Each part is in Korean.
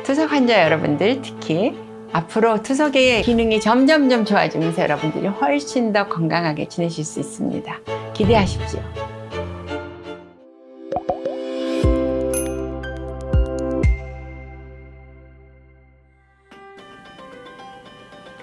투석 환자 여러분들, 특히 앞으로 투석의 기능이 점점점 좋아지면서 여러분들이 훨씬 더 건강하게 지내실 수 있습니다. 기대하십시오.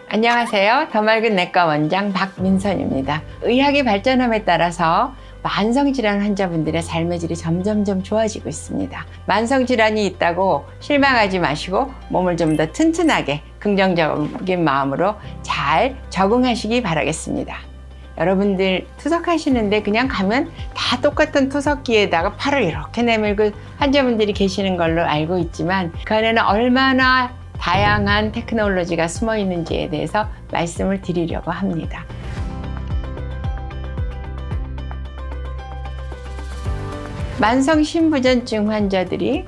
안녕하세요. 더 맑은 내과 원장 박민선입니다. 의학의 발전함에 따라서 만성질환 환자분들의 삶의 질이 점점점 좋아지고 있습니다. 만성질환이 있다고 실망하지 마시고 몸을 좀 더 튼튼하게 긍정적인 마음으로 잘 적응하시기 바라겠습니다. 여러분들 투석하시는데 그냥 가면 다 똑같은 투석기에다가 팔을 이렇게 내밀고 환자분들이 계시는 걸로 알고 있지만 그 안에는 얼마나 다양한 테크놀로지가 숨어 있는지에 대해서 말씀을 드리려고 합니다. 만성 신부전증 환자들이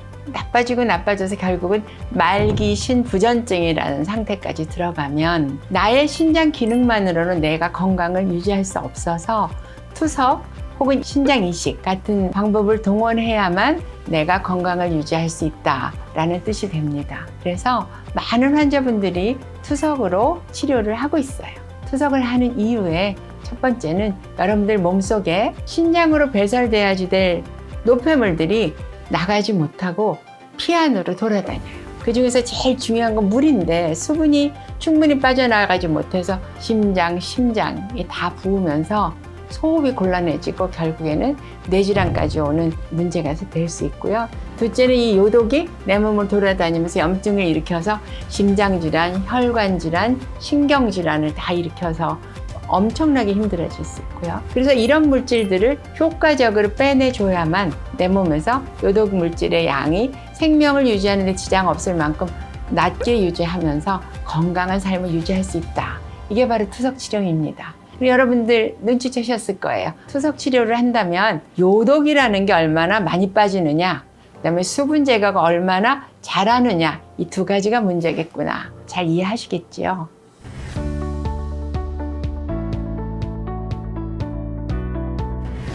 나빠져서 결국은 말기 신부전증이라는 상태까지 들어가면 나의 신장 기능만으로는 내가 건강을 유지할 수 없어서 투석 혹은 신장 이식 같은 방법을 동원해야만 내가 건강을 유지할 수 있다라는 뜻이 됩니다. 그래서 많은 환자분들이 투석으로 치료를 하고 있어요. 투석을 하는 이유에 첫 번째는 여러분들 몸속에 신장으로 배설돼야지 될 노폐물들이 나가지 못하고 피 안으로 돌아다녀요. 그 중에서 제일 중요한 건 물인데 수분이 충분히 빠져나가지 못해서 심장이 다 부으면서 호흡이 곤란해지고 결국에는 뇌질환까지 오는 문제가 될 수 있고요. 둘째는 이 요독이 내 몸을 돌아다니면서 염증을 일으켜서 심장질환, 혈관질환, 신경질환을 다 일으켜서 엄청나게 힘들어질 수 있고요. 그래서 이런 물질들을 효과적으로 빼내줘야만 내 몸에서 요독 물질의 양이 생명을 유지하는 데 지장 없을 만큼 낮게 유지하면서 건강한 삶을 유지할 수 있다. 이게 바로 투석 치료입니다. 여러분들 눈치채셨을 거예요. 투석 치료를 한다면 요독이라는 게 얼마나 많이 빠지느냐, 그다음에 수분 제거가 얼마나 잘하느냐, 이 두 가지가 문제겠구나. 잘 이해하시겠지요?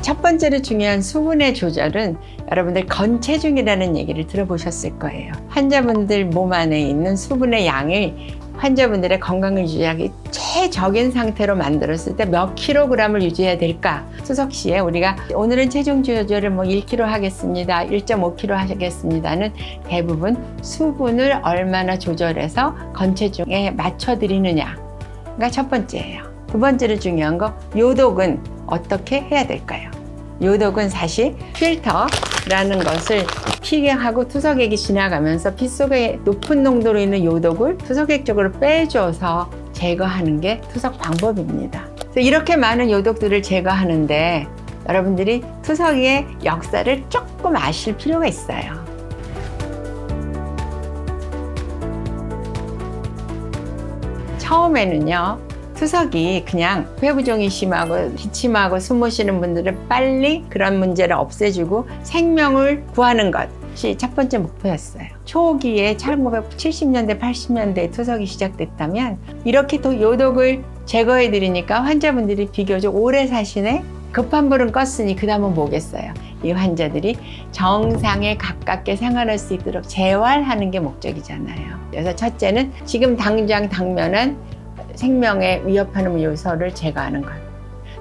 첫 번째로 중요한 수분의 조절은 여러분들 건체중이라는 얘기를 들어보셨을 거예요. 환자분들 몸 안에 있는 수분의 양을 환자분들의 건강을 유지하기 최적인 상태로 만들었을 때 몇 킬로그램을 유지해야 될까? 투석 시에 우리가 오늘은 체중 조절을 1kg 하겠습니다, 1.5kg 하겠습니다는 대부분 수분을 얼마나 조절해서 건체중에 맞춰드리느냐가 첫 번째예요. 두 번째로 중요한 거, 요독은 어떻게 해야 될까요? 요독은 사실 필터라는 것을 피하고 투석액이 지나가면서 피 속에 높은 농도로 있는 요독을 투석액 쪽으로 빼줘서 제거하는 게 투석 방법입니다. 그래서 이렇게 많은 요독들을 제거하는데 여러분들이 투석의 역사를 조금 아실 필요가 있어요. 처음에는요, 투석이 그냥 폐부종이 심하고 기침하고 숨 못 쉬는 분들은 빨리 그런 문제를 없애주고 생명을 구하는 것이 첫 번째 목표였어요. 초기에 1970년대, 80년대에 투석이 시작됐다면 이렇게 또 요독을 제거해 드리니까 환자분들이 비교적 오래 사시네. 급한 불은 껐으니 그 다음은 뭐겠어요? 이 환자들이 정상에 가깝게 생활할 수 있도록 재활하는 게 목적이잖아요. 그래서 첫째는 지금 당장 당면한 생명에 위협하는 요소를 제거하는 것.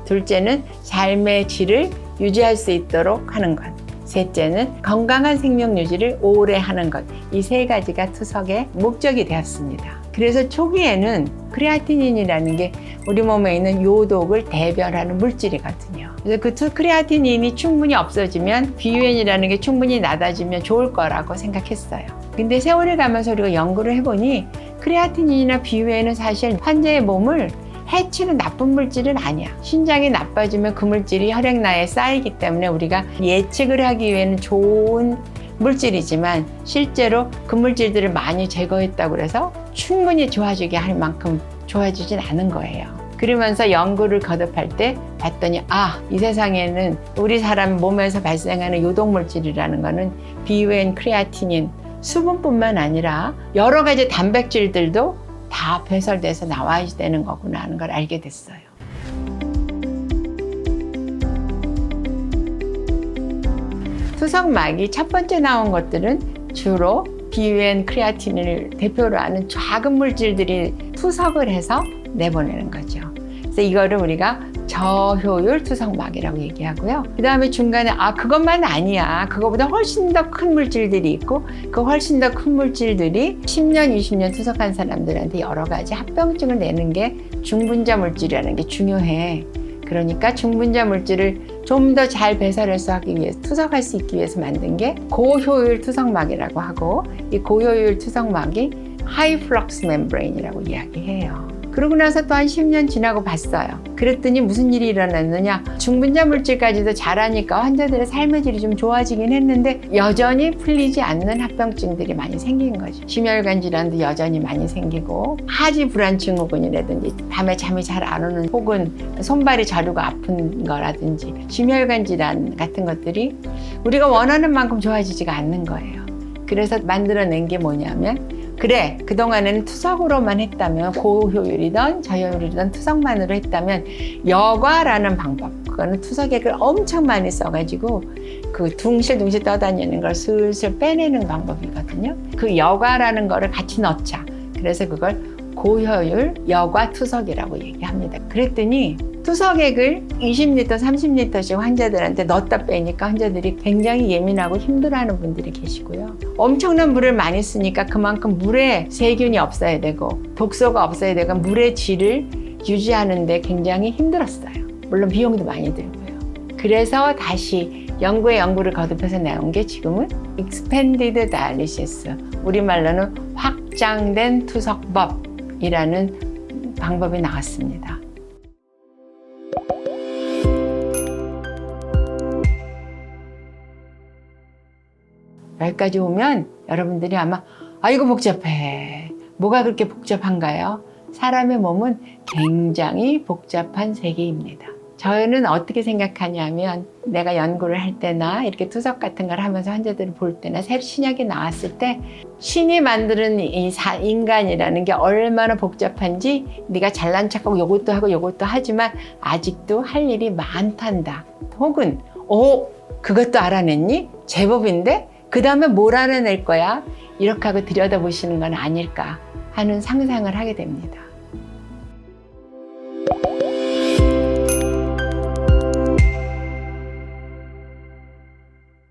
둘째는 삶의 질을 유지할 수 있도록 하는 것. 셋째는 건강한 생명 유지를 오래 하는 것. 이 세 가지가 투석의 목적이 되었습니다. 그래서 초기에는 크레아티닌이라는 게 우리 몸에 있는 요독을 대변하는 물질이거든요. 그래서 그 크레아티닌이 충분히 없어지면 비유엔이라는 게 충분히 낮아지면 좋을 거라고 생각했어요. 근데 세월이 가면서 우리가 연구를 해보니 크레아티닌이나 비유엔은 사실 환자의 몸을 해치는 나쁜 물질은 아니야. 신장이 나빠지면 그 물질이 혈액나에 쌓이기 때문에 우리가 예측을 하기 위해는 좋은 물질이지만 실제로 그 물질들을 많이 제거했다고 해서 충분히 좋아지게 할 만큼 좋아지진 않은 거예요. 그러면서 연구를 거듭할 때 봤더니 이 세상에는 우리 사람 몸에서 발생하는 요독물질이라는 거는 비유엔, 크레아티닌, 수분뿐만 아니라 여러 가지 단백질들도 다 배설돼서 나와야 되는 거구나 하는 걸 알게 됐어요. 투석막이 첫 번째 나온 것들은 주로 BUN, 크레아틴을 대표로 하는 작은 물질들이 투석을 해서 내보내는 거죠. 그래서 이거를 우리가 저효율 투석막이라고 얘기하고요. 그 다음에 중간에 그것만 아니야. 그거보다 훨씬 더 큰 물질들이 있고 그 훨씬 더 큰 물질들이 10년, 20년 투석한 사람들한테 여러 가지 합병증을 내는 게 중분자 물질이라는 게 중요해. 그러니까 중분자 물질을 좀 더 잘 배설해서 하기 위해서 투석할 수 있기 위해서 만든 게 고효율 투석막이라고 하고 이 고효율 투석막이 하이 플럭스 멤브레인이라고 이야기해요. 그러고 나서 또 한 10년 지나고 봤어요. 그랬더니 무슨 일이 일어났느냐. 중분자 물질까지도 잘하니까 환자들의 삶의 질이 좀 좋아지긴 했는데 여전히 풀리지 않는 합병증들이 많이 생긴 거죠. 심혈관 질환도 여전히 많이 생기고 하지 불안 증후군이라든지 밤에 잠이 잘 안 오는 혹은 손발이 저리고 아픈 거라든지 심혈관 질환 같은 것들이 우리가 원하는 만큼 좋아지지가 않는 거예요. 그래서 만들어낸 게 뭐냐면 그래, 그동안에는 투석으로만 했다면 고효율이든 저효율이든 투석만으로 했다면 여과라는 방법, 그거는 투석액을 엄청 많이 써가지고 그 둥실둥실 떠다니는 걸 슬슬 빼내는 방법이거든요. 그 여과라는 거를 같이 넣자. 그래서 그걸 고효율 여과 투석이라고 얘기합니다. 그랬더니 투석액을 20리터, 30리터씩 환자들한테 넣었다 빼니까 환자들이 굉장히 예민하고 힘들어하는 분들이 계시고요. 엄청난 물을 많이 쓰니까 그만큼 물에 세균이 없어야 되고 독소가 없어야 되고 물의 질을 유지하는 데 굉장히 힘들었어요. 물론 비용도 많이 들고요. 그래서 다시 연구를 거듭해서 나온 게 지금은 Expanded Dialysis, 우리말로는 확장된 투석법이라는 방법이 나왔습니다. 여기까지 오면 여러분들이 아마 이거 복잡해. 뭐가 그렇게 복잡한가요? 사람의 몸은 굉장히 복잡한 세계입니다. 저는 어떻게 생각하냐면 내가 연구를 할 때나 이렇게 투석 같은 걸 하면서 환자들을 볼 때나 새 신약이 나왔을 때 신이 만드는 이 인간이라는 게 얼마나 복잡한지 네가 잘난 척하고 요것도 하고 요것도 하지만 아직도 할 일이 많단다. 혹은 그것도 알아냈니? 제법인데? 그 다음에 뭘 알아낼 거야? 이렇게 하고 들여다보시는 건 아닐까 하는 상상을 하게 됩니다.